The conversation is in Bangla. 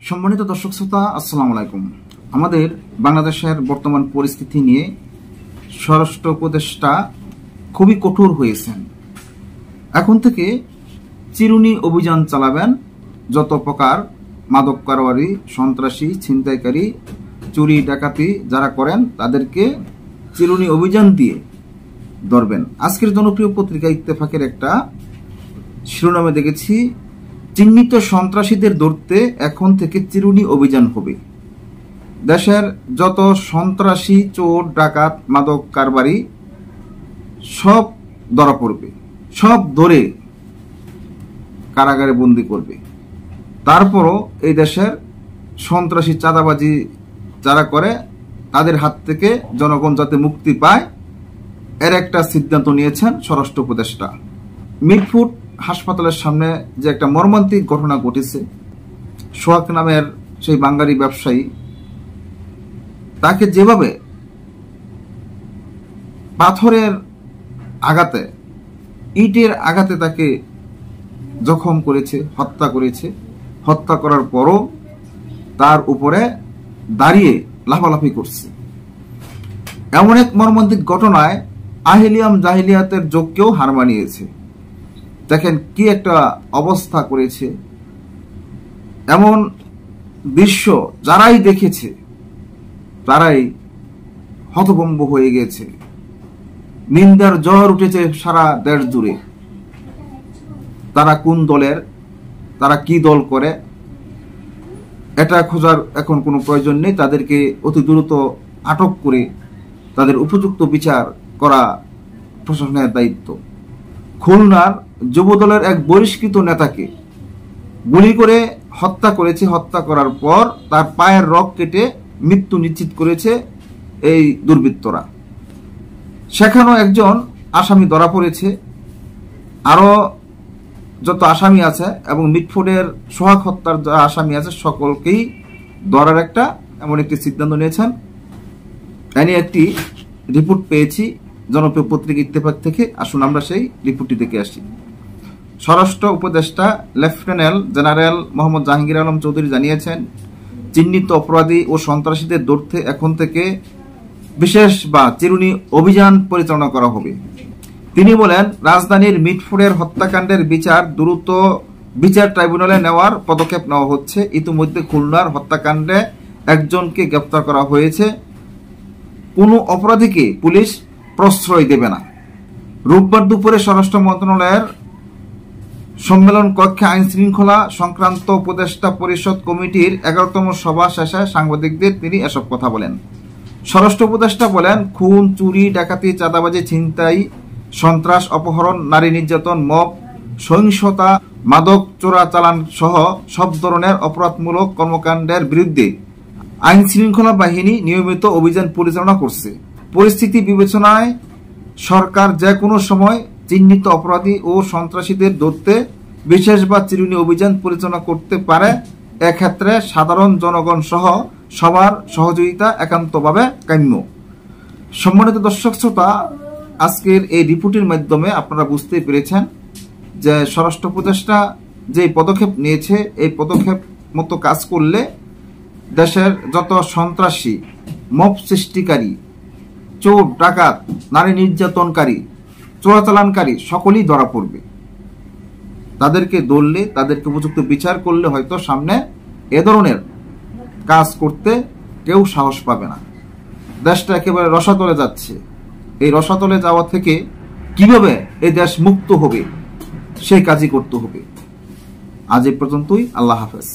সম্মানিত দর্শক শ্রোতা, আসসালামু আলাইকুম। আমাদের বাংলাদেশের বর্তমান পরিস্থিতি নিয়ে স্বরাষ্ট্র উপদেষ্টা খুবই কঠোর হয়েছেন। এখন থেকে চিরুনি অভিযান চালাবেন। যত প্রকার মাদক কারবারি, সন্ত্রাসী, ছিনতাইকারী, চুরি ডাকাতি যারা করেন তাদেরকে চিরুনি অভিযান দিয়ে ধরবেন। আজকের জনপ্রিয় পত্রিকা ইত্তেফাকের একটা শিরোনামে দেখেছি, চিহ্নিত সন্ত্রাসীদের ধরতে এখন থেকে চিরুনি অভিযান হবে। দেশের যত সন্ত্রাসী, চোর, ডাকাত, মাদক কারবারি সব ধরা পড়বে, সব ধরে কারাগারে বন্দি করবে। তারপরও এই দেশের সন্ত্রাসী, চাঁদাবাজি যারা করে তাদের হাত থেকে জনগণ যাতে মুক্তি পায় এর একটা সিদ্ধান্ত নিয়েছেন স্বরাষ্ট্র উপদেষ্টা। মিটফুট হাসপাতালের সামনে যে একটা মর্মান্তিক ঘটনা ঘটেছে, সোহাগ নামের সেই বাঙালি ব্যবসায়ী, তাকে যেভাবে পাথরের আঘাতে, ইটের আঘাতে তাকে জখম করেছে, হত্যা করেছে, হত্যা করার পরও তার উপরে দাঁড়িয়ে লাফালাফি করছে। এমন এক মর্মান্তিক ঘটনায় আহিলিয়াম জাহিলিয়াতের যোগকেও হার মানিয়েছে। দেখেন কি একটা অবস্থা করেছে। এমন দৃশ্য যারাই দেখেছে তারাই হতভম্ব হয়ে গেছে। নিন্দার ঝড় উঠেছে সারা দেশ জুড়ে। তারা কোন দলের, তারা কি দল করে এটা খোঁজার এখন কোনো প্রয়োজন নেই। তাদেরকে অতি দ্রুত আটক করে তাদের উপযুক্ত বিচার করা প্রশাসনের দায়িত্ব। খুলনার যুবদলের এক বহিষ্কৃত নেতাকে গুলি করে হত্যা করেছে। হত্যা করার পর তার পায়ের রগ কেটে মৃত্যু নিশ্চিত করেছে এই দুর্বৃত্তরা। সেখানেও একজন আসামি ধরা পড়েছে। আরো যত আসামি আছে এবং মিটফুটের সোহাগ হত্যার যারা আসামি আছে সকলকেই ধরার একটা এমন একটি সিদ্ধান্ত নিয়েছেন। এ নিয়ে একটি রিপোর্ট পেয়েছি জনপ্রিয় পত্রিকা ইত্তেফাক থেকে। আসুন আমরা সেই রিপোর্টটি দেখে আসি। স্বরাষ্ট্র উপদেষ্টা লেফটেন্যান্ট জেনারেল মোহাম্মদ জাহাঙ্গীর আলম চৌধুরী জানিয়েছেন, চিহ্নিত অপরাধী ও সন্ত্রাসীদের ধরতে এখন থেকে বিশেষ বা চিরুনি অভিযান পরিচালনা করা হবে। তিনি বলেন, রাজধানীর মিটফুটের হত্যাকাণ্ডের বিচার দ্রুত বিচার ট্রাইব্যুনালে নেওয়ার পদক্ষেপ নেওয়া হচ্ছে। ইতিমধ্যে খুলনার হত্যাকাণ্ডে একজনকে গ্রেফতার করা হয়েছে। কোনো অপরাধীকে পুলিশ প্রশ্রয় দেবে না। রোববার দুপুরে স্বরাষ্ট্র মন্ত্রণালয়ের সম্মেলন কক্ষে আইন শৃঙ্খলা সংক্রান্ত উপদেষ্টা পরিষদ কমিটির 11তম সভা শেষে সাংবাদিকদের তিনি এসব কথা বলেন। স্বরাষ্ট্র উপদেষ্টা বলেন, খুন, চুরি, ডাকাতি, চাঁদাবাজি, ছিনতাই, সন্ত্রাস, অপহরণ, নারী নির্যাতন, মব, সহিংসতা, মাদক চোরাচালান সহ সব ধরনের অপরাধমূলক কর্মকাণ্ডের বিরুদ্ধে আইন শৃঙ্খলা বাহিনী নিয়মিত অভিযান পরিচালনা করছে। পরিস্থিতি বিবেচনায় সরকার যে কোনো সময় চিহ্নিত অপরাধী ও সন্ত্রাসীদের ধরতে বিশেষ বা চিরুনি অভিযান পরিচালনা করতে পারে। এক্ষেত্রে সাধারণ জনগণ সহ সবার সহযোগিতা একান্তভাবে কাম্য। সম্মানিত দর্শক শ্রোতা, আজকের এই রিপোর্টের মাধ্যমে আপনারা বুঝতে পেরেছেন যে স্বরাষ্ট্র উপদেষ্টা যে পদক্ষেপ নিয়েছে, এই পদক্ষেপ মতো কাজ করলে দেশের যত সন্ত্রাসী, মব সৃষ্টিকারী, চোর, ডাকাত, নারী নির্যাতনকারী, চোরাচালানকারী সকলেই ধরা পড়বে। তাদেরকে ধরলে, তাদেরকে উপযুক্ত বিচার করলে হয়তো সামনে এ ধরনের কাজ করতে কেউ সাহস পাবে না। দেশটা একেবারে রসাতলে যাচ্ছে। এই রসাতলে যাওয়া থেকে কিভাবে এই দেশ মুক্ত হবে সেই কাজই করতে হবে। আজ এই পর্যন্তই। আল্লাহ হাফেজ।